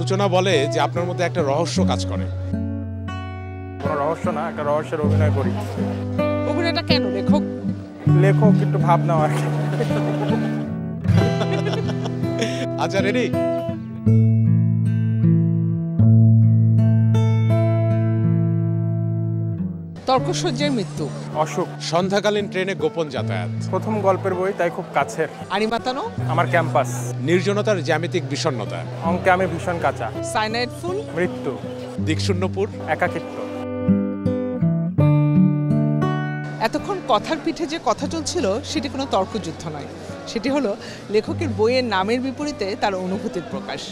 সূচনা বলে যে আপনার মধ্যে একটা রহস্য কাজ করে। কোনো রহস্য না, একটা রহস্যের অভিনয় করি। অভিনয়টা কেন? লেখক লেখক একটু ভাব নাও আর কি। আচ্ছা, রেডি? তর্কসজ্জার মৃত্যু, অসুখ, সন্ধ্যাকালীন ট্রেনে গোপন যাতায়াত, প্রথম গল্পের বই তাই খুব কাছের, আড়ি মাতানো, আমার ক্যাম্পাস, নির্জনতার জ্যামিতিক বিষণ্ণতা, অঙ্কে আমি ভীষণ কাঁচা, সাইনাইড ফুল, মৃত্যু, দিকশূন্যপুর, একাকিত্ব। এতক্ষণ কথার পিঠে যে কথা চলছিল সেটি কোনো তর্কযুদ্ধ নয়, সেটি হলো লেখকের বইয়ের নামের বিপরীতে তার অনুভূতির প্রকাশ।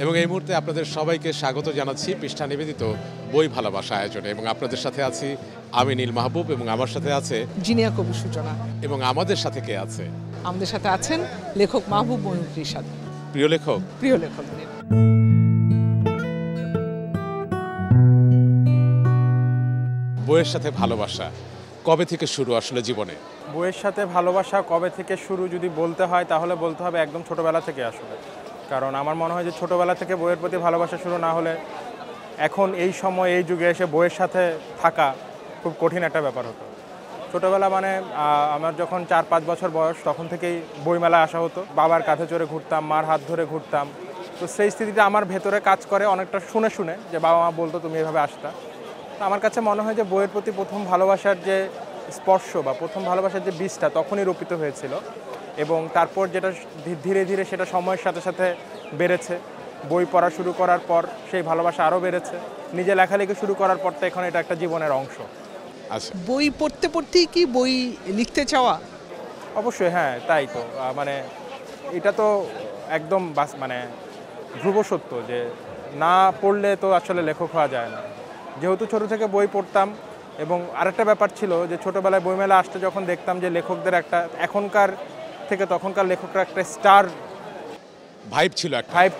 এবং এই মুহূর্তে আপনাদের সবাইকে স্বাগত জানাচ্ছি পৃষ্ঠা নিবেদিত বই ভালোবাসা আয়োজনে। এবং আপনাদের সাথে আছি আমি নীল মাহবুব, এবং আমার সাথে আছে জিনিয়া কবি সূচনা, এবং আমাদের সাথে কে আছে? আমাদের সাথে আছেন লেখক মাহবুব মনির রিশাদ। প্রিয় লেখক, প্রিয় লেখক, বইয়ের সাথে ভালোবাসা কবে থেকে শুরু আসলে জীবনে? বইয়ের সাথে ভালোবাসা কবে থেকে শুরু যদি বলতে হয় তাহলে বলতে হবে একদম ছোটবেলা থেকে আসলে। কারণ আমার মনে হয় যে ছোটবেলা থেকে বইয়ের প্রতি ভালোবাসা শুরু না হলে এখন এই সময় এই যুগে এসে বইয়ের সাথে থাকা খুব কঠিন একটা ব্যাপার হতো। ছোটোবেলা মানে আমার যখন 4-5 বছর বয়স তখন থেকেই বইমেলায় আসা হতো, বাবার কাঁধে চড়ে ঘুরতাম, মার হাত ধরে ঘুরতাম। তো সেই স্থিতিটা আমার ভেতরে কাজ করে অনেকটা শুনে শুনে, যে বাবা মা বলতো তুমি এভাবে আসতা। তো আমার কাছে মনে হয় যে বইয়ের প্রতি প্রথম ভালোবাসার যে স্পর্শ বা প্রথম ভালোবাসার যে বীজটা তখনই রোপিত হয়েছিল, এবং তারপর যেটা ধীরে ধীরে সেটা সময়ের সাথে সাথে বেড়েছে। বই পড়া শুরু করার পর সেই ভালোবাসা আরও বেড়েছে, নিজে লেখালেখি শুরু করার পর তো এখন এটা একটা জীবনের অংশ। আচ্ছা, বই পড়তে পড়তেই কি বই লিখতে চাওয়া? অবশ্যই, হ্যাঁ, তাই তো। মানে এটা তো একদম মানে ধ্রুব সত্য যে না পড়লে তো আসলে লেখক হওয়া যায় না। যেহেতু ছোটো থেকে বই পড়তাম, এবং আরেকটা ব্যাপার ছিল যে ছোটোবেলায় বইমেলা আসতে যখন দেখতাম যে লেখকদের একটা এখনকার থেকে তখনকার লেখকরা একটা স্টার ভাইব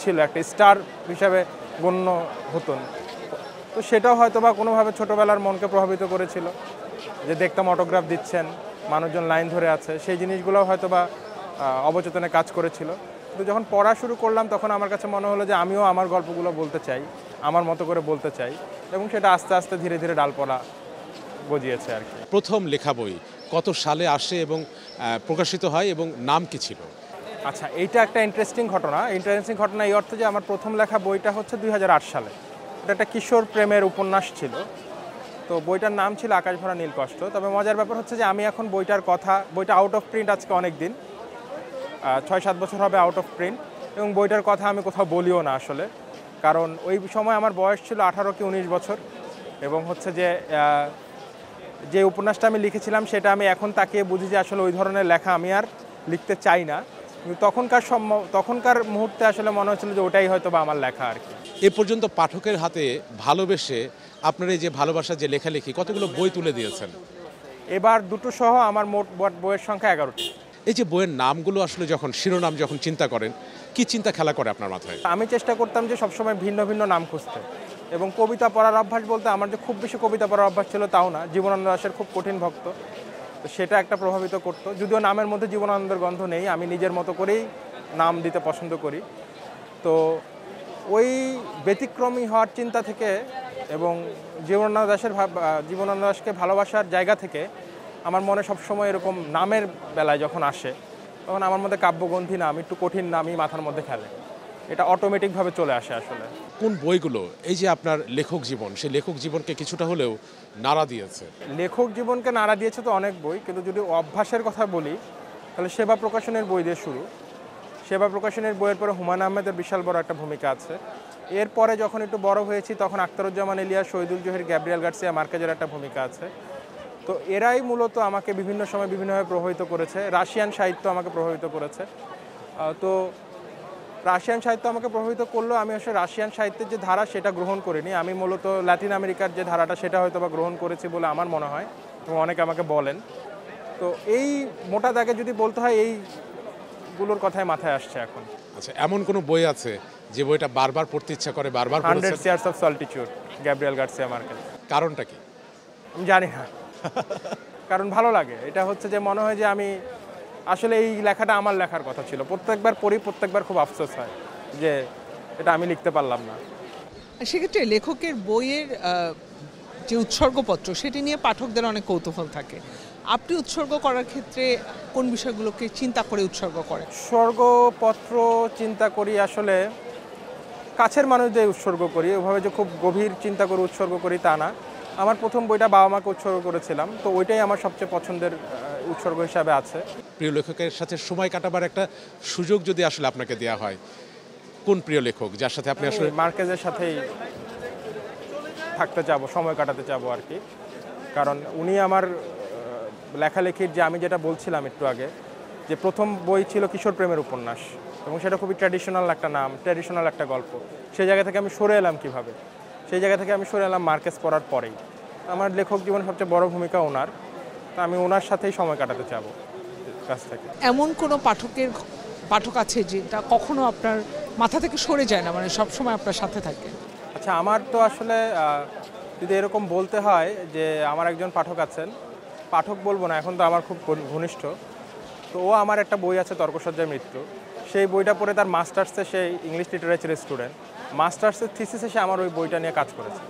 ছিল, একটা স্টার হিসাবে গণ্য হতেন। তো সেটাও হয়তো বা কোনোভাবে ছোটোবেলার মনকে প্রভাবিত করেছিল, যে দেখতাম অটোগ্রাফ দিচ্ছেন, মানুষজন লাইন ধরে আছে, সেই জিনিসগুলোও হয়তো বা অবচেতনে কাজ করেছিল। কিন্তু যখন পড়া শুরু করলাম তখন আমার কাছে মনে হলো যে আমিও আমার গল্পগুলো বলতে চাই, আমার মতো করে বলতে চাই, এবং সেটা আস্তে আস্তে ধীরে ধীরে ডালপলা গজিয়েছে আর কি। প্রথম লেখা বই কত সালে আসে এবং প্রকাশিত হয়, এবং নাম কি ছিল? আচ্ছা, এইটা একটা ইন্টারেস্টিং ঘটনা এই অর্থে যে আমার প্রথম লেখা বইটা হচ্ছে 2008 সালে। এটা একটা কিশোর প্রেমের উপন্যাস ছিল। তো বইটার নাম ছিল আকাশ ভরা নীলকষ্ট। তবে মজার ব্যাপার হচ্ছে যে আমি এখন বইটা আউট অফ প্রিন্ট আজকে অনেক দিন, 6-7 বছর হবে আউট অফ প্রিন্ট, এবং বইটার কথা আমি কোথাও বলিও না আসলে। কারণ ওই সময় আমার বয়স ছিল 18 কি 19 বছর, এবং হচ্ছে যে উপন্যাসটা আমি লিখেছিলাম সেটা আমি এখন তাকিয়ে বুঝি যে আসলে ওই ধরনের লেখা আমি আর লিখতে চাই না। কিন্তু তখনকার মুহূর্তে আসলে মনে হচ্ছিল যে ওটাই হয়তো বা আমার লেখা আর কি। এ পর্যন্ত পাঠকের হাতে ভালোবেসে আপনার এই যে ভালোবাসার যে লেখালেখি, কতগুলো বই তুলে দিয়েছেন? এবার দুটো সহ আমার মোট বইয়ের সংখ্যা 11টি। এই যে বইয়ের নামগুলো আসলে যখন শিরোনাম যখন চিন্তা করেন, কি চিন্তা খেলা করে আপনার মাথায়? আমি চেষ্টা করতাম যে সবসময় ভিন্ন ভিন্ন নাম খুঁজতে, এবং কবিতা পড়ার অভ্যাস বলতে আমার যে খুব বেশি কবিতা পড়ার অভ্যাস ছিল তাও না, জীবনানন্দ দাশের খুব কঠিন ভক্ত, তো সেটা একটা প্রভাবিত করতো। যদিও নামের মধ্যে জীবনানন্দের গন্ধ নেই, আমি নিজের মতো করেই নাম দিতে পছন্দ করি। তো ওই ব্যতিক্রমী হওয়ার চিন্তা থেকে এবং জীবনানন্দ দাশকে ভালোবাসার জায়গা থেকে আমার মনে সবসময় এরকম নামের বেলায় যখন আসে তখন আমার মধ্যে কাব্যগন্ধি নাম, একটু কঠিন নামই মাথার মধ্যে খেলে। এটা অটোমেটিকভাবে চলে আসে আসলে। কোন বইগুলো এই যে আপনার লেখক জীবন, সেই লেখক জীবনকে কিছুটা হলেও নাড়া দিয়েছে? লেখক জীবনকে নাড়া দিয়েছে তো অনেক বই, কিন্তু যদি অভ্যাসের কথা বলি তাহলে সেবা প্রকাশনের বই দিয়ে শুরু। সেবা প্রকাশনের বইয়ের পরে হুমায়ুন আহমেদের বিশাল বড় একটা ভূমিকা আছে। এরপরে যখন একটু বড় হয়েছি তখন আখতারুজ্জামান ইলিয়াস, শহীদুল জহির, গ্যাব্রিয়েল গার্সিয়া মার্কেজের একটা ভূমিকা আছে। তো এরাই মূলত আমাকে বিভিন্ন সময় বিভিন্নভাবে প্রভাবিত করেছে। রাশিয়ান সাহিত্য আমাকে প্রভাবিত করেছে। তো রাশিয়ান সাহিত্য আমাকে প্রভাবিত করলেও আমি আসলে রাশিয়ান সাহিত্যের যে ধারা সেটা গ্রহণ করিনি। আমি মূলত ল্যাটিন আমেরিকার যে ধারাটা সেটা হয়তো বা গ্রহণ করেছি বলে আমার মনে হয়, এবং অনেকে আমাকে বলেন। তো এই মোটা দাগে যদি বলতে হয় এইগুলোর কথাই মাথায় আসছে এখন। আচ্ছা, এমন কোনো বই আছে যে বইটা বারবার পড়তে ইচ্ছা করে, বারবার 100 Years of Solitude, Gabriel Garcia Marquez. কারণটা কি? আমি জানি না, কারণ ভালো লাগে। এটা হচ্ছে যে মনে হয় যে আমি আসলে এই লেখাটা আমার লেখার কথা ছিল। প্রত্যেকবার পড়ি, প্রত্যেকবার খুব আফসোস হয় যে এটা আমি লিখতে পারলাম না। সেক্ষেত্রে লেখকের বইয়ের যে উৎসর্গপত্র সেটি নিয়ে পাঠকদের অনেক কৌতূহল থাকে। আপনি উৎসর্গ করার ক্ষেত্রে কোন বিষয়গুলোকে চিন্তা করে উৎসর্গ করেন? উৎসর্গপত্র চিন্তা করি আসলে কাছের মানুষদের উৎসর্গ করি, ওভাবে যে খুব গভীর চিন্তা করে উৎসর্গ করি তা না। আমার প্রথম বইটা বাবা মাকে উৎসর্গ করেছিলাম, তো ওইটাই আমার সবচেয়ে পছন্দের উৎসর্গ হিসাবে আছে। প্রিয় লেখকের সাথে সময় কাটাবার একটা সুযোগ যদি আসলে আপনাকে দেওয়া হয়, কোন প্রিয় লেখক যার সাথে আপনি আসলে? মার্কেজের সাথেই থাকতে চাবো, সময় কাটাতে চাবো আর কি। কারণ উনি আমার লেখালেখির যে আমি যেটা বলছিলাম একটু আগে, যে প্রথম বই ছিল কিশোর প্রেমের উপন্যাস, এবং সেটা খুবই ট্র্যাডিশনাল একটা নাম, ট্র্যাডিশনাল একটা গল্প। সেই জায়গা থেকে আমি সরে এলাম কীভাবে? সেই জায়গা থেকে আমি সরে এলাম মার্কেজ পড়ার পরেই। আমার লেখক জীবনে সবচেয়ে বড় ভূমিকা ওনার, তা আমি ওনার সাথেই সময় কাটাতে চাবো কাছ থেকে। এমন কোনো পাঠক আছে যেটা কখনো আপনার মাথা থেকে সরে যায় না, মানে সবসময় আপনার সাথে থাকে? আচ্ছা, আমার তো আসলে যদি এরকম বলতে হয় যে আমার একজন পাঠক আছেন, পাঠক বলবো না, এখন তো আমার খুব ঘনিষ্ঠ, তো ও আমার একটা বই আছে তর্কসজ্জায় মৃত্যু, সেই বইটা পড়ে তার মাস্টার্সে সে ইংলিশ লিটারেচারের স্টুডেন্ট, মাস্টার্সের থিসিসে সে আমার ওই বইটা নিয়ে কাজ করেছে।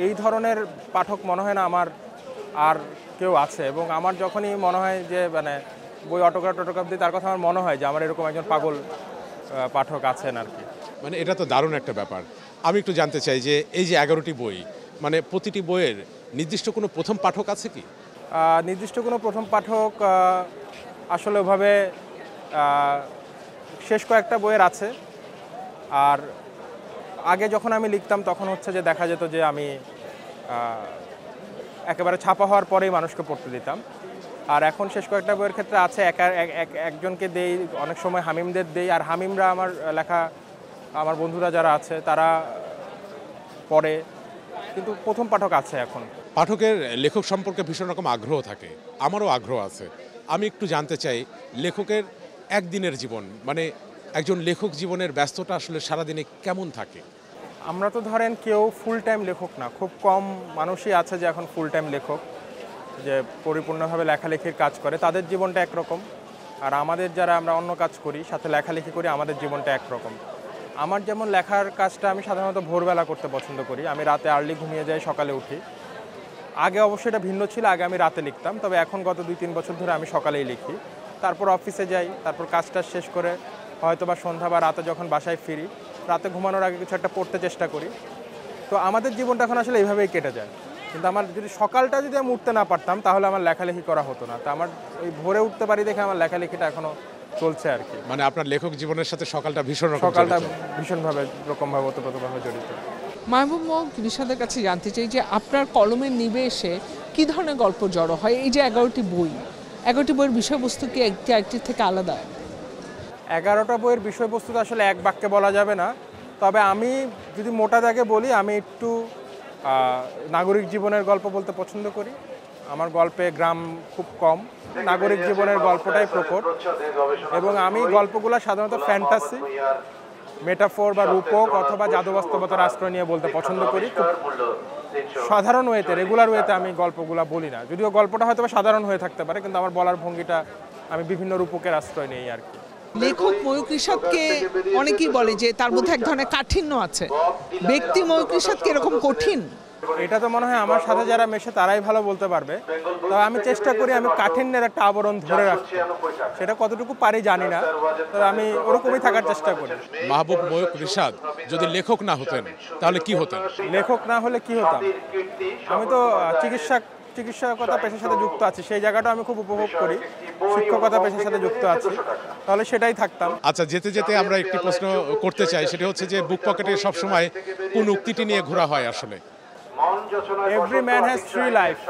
এই ধরনের পাঠক মনে হয় না আমার আর কেউ আছে। এবং আমার যখনই মনে হয় যে মানে বই অটোগ্রাফ দিই, তার কথা আমার মনে হয় যে আমার এরকম একজন পাগল পাঠক আছেন আর কি। মানে এটা তো দারুণ একটা ব্যাপার। আমি একটু জানতে চাই যে এই যে 11টি বই, মানে প্রতিটি বইয়ের নির্দিষ্ট কোনো প্রথম পাঠক আছে কি? নির্দিষ্ট কোনো প্রথম পাঠক আসলে ওভাবে শেষ কয়েকটা বইয়ের আছে। আর আগে যখন আমি লিখতাম তখন হচ্ছে যে দেখা যেত যে আমি একেবারে ছাপা হওয়ার পরেই মানুষকে পড়তে দিতাম। আর এখন শেষ কয়েকটা বইয়ের ক্ষেত্রে আছে একজনকে দেই, অনেক সময় হামিমদের দেই। আর হামিমরা আমার লেখা, আমার বন্ধুরা যারা আছে তারা পড়ে, কিন্তু প্রথম পাঠক আছে এখন। পাঠকের লেখক সম্পর্কে ভীষণ রকম আগ্রহ থাকে, আমারও আগ্রহ আছে। আমি একটু জানতে চাই লেখকের একদিনের জীবন, মানে একজন লেখক জীবনের ব্যস্ততা আসলে সারাদিনে কেমন থাকে? আমরা তো ধরেন কেউ ফুল টাইম লেখক না, খুব কম মানুষই আছে যে এখন ফুল টাইম লেখক, যে পরিপূর্ণভাবে লেখালেখির কাজ করে, তাদের জীবনটা একরকম। আর আমাদের যারা আমরা অন্য কাজ করি, সাথে লেখালেখি করি, আমাদের জীবনটা একরকম। আমার যেমন লেখার কাজটা আমি সাধারণত ভোরবেলা করতে পছন্দ করি, আমি রাতে আর্লি ঘুমিয়ে যাই, সকালে উঠি। আগে অবশ্যই এটা ভিন্ন ছিল, আগে আমি রাতে লিখতাম, তবে এখন গত 2-3 বছর ধরে আমি সকালেই লিখি। তারপর অফিসে যাই, তারপর কাজটা শেষ করে হয়তো বা সন্ধ্যা বা রাতে যখন বাসায় ফিরি, রাতে ঘুমানোর আগে কিছু একটা পড়তে চেষ্টা করি। তো আমাদের জীবনটা এখন আসলে এইভাবেই কেটে যায়। কিন্তু আমার যদি সকালটা যদি আমি উঠতে না পারতাম, তাহলে আমার লেখালেখি করা হতো না। তা আমার ওই ভোরে উঠতে পারি দেখে আমার লেখালেখিটা এখনো চলছে আর কি। মানে আপনার লেখক জীবনের সাথে সকালটা সকালটা ভীষণভাবে ওতপ্রোতভাবে জড়িত। মাহবুব রিশাদের কাছে জানতে চাই যে আপনার কলমের নিবেশে কী ধরনের গল্প জড়ো হয়? এই যে 11টি বইয়ের বিষয়বস্তু কি একটির থেকে আলাদা? 11টা বইয়ের বিষয়বস্তু আসলে এক বাক্যে বলা যাবে না, তবে আমি যদি মোটা দাগে বলি, আমি একটু নাগরিক জীবনের গল্প বলতে পছন্দ করি। আমার গল্পে গ্রাম খুব কম, নাগরিক জীবনের গল্পটাই প্রকট। এবং আমি গল্পগুলো সাধারণত ফ্যান্টাসি, মেটাফোর বা রূপক অথবা জাদু বাস্তবতার আশ্রয় নিয়ে বলতে পছন্দ করি। খুব সাধারণ ওয়েতে, রেগুলার ওয়েতে আমি গল্পগুলো বলি না, যদিও গল্পটা হয়তো সাধারণ হয়ে থাকতে পারে, কিন্তু আমার বলার ভঙ্গিটা আমি বিভিন্ন রূপকের আশ্রয় নিই আর কি। লেখক ময়ূক রিশাদকে অনেকেই বলে যে তার মধ্যে এক ধরনের কাঠিন্য আছে। ব্যক্তি ময়ূক রিশাদ কি এরকম কঠিন? এটা তো মনে হয় আমার সাথে যারা মেশে তারাই ভালো বলতে পারবে। তবে আমি চেষ্টা করি আমি কাঠিন্যের একটা আবরণ ধরে রাখতে, সেটা কতটুকু পারি জানি না, তবে আমি ওরকমই থাকার চেষ্টা করি। মাহবুব ময়ূক রিশাদ যদি লেখক না হতেন তাহলে কি হতেন? লেখক না হলে কি হতাম? আমি তো চিকিৎসকতা পেশার সাথে যুক্ত আছি, সেই জায়গাটা আমি খুব উপভোগ করি। শিক্ষকতা পেশার সাথে যুক্ত আছি, তাহলে সেটাই থাকতাম। আচ্ছা, যেতে যেতে আমরা একটি প্রশ্ন করতে চাই, সেটা হচ্ছে যে বুক পকেটে সবসময় কোন উক্তিটি নিয়ে ঘোরা হয় আসলে? Every man has 3 lives,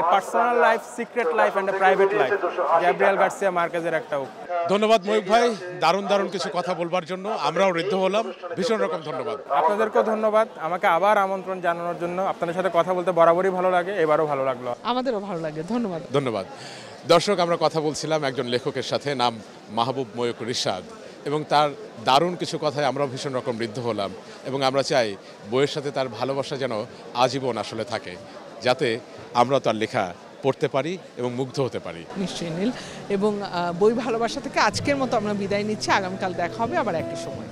a personal life, secret life and a private life. Gabriel Garcia মার্কেজের একটা উক্তি। ধন্যবাদ ময়ূক ভাই, দারুণ কিছু কথা বলবার জন্য। আমরাও ঋদ্ধ হলাম, ভীষণ রকম ধন্যবাদ। আপনাদেরকেও ধন্যবাদ আমাকে আবার আমন্ত্রণ জানানোর জন্য। আপনাদের সাথে কথা বলতে বরাবরই ভালো লাগে, এবারও ভালো লাগলো। আমাদেরও ভালো লাগে, ধন্যবাদ। দর্শক, আমরা কথা বলছিলাম একজন লেখকের সাথে, নাম মাহবুব ময়ূক রিশাদ, এবং তার দারুণ কিছু কথায় আমরা ভীষণ রকম ঋদ্ধ হলাম। এবং আমরা চাই বইয়ের সাথে তার ভালোবাসা যেন আজীবন আসলে থাকে, যাতে আমরা তার লেখা পড়তে পারি এবং মুগ্ধ হতে পারি। নিশ্চয়ই নীল। এবং বই ভালোবাসা থেকে আজকের মতো আমরা বিদায় নিচ্ছি। আগামীকাল দেখা হবে আবার একই সময়।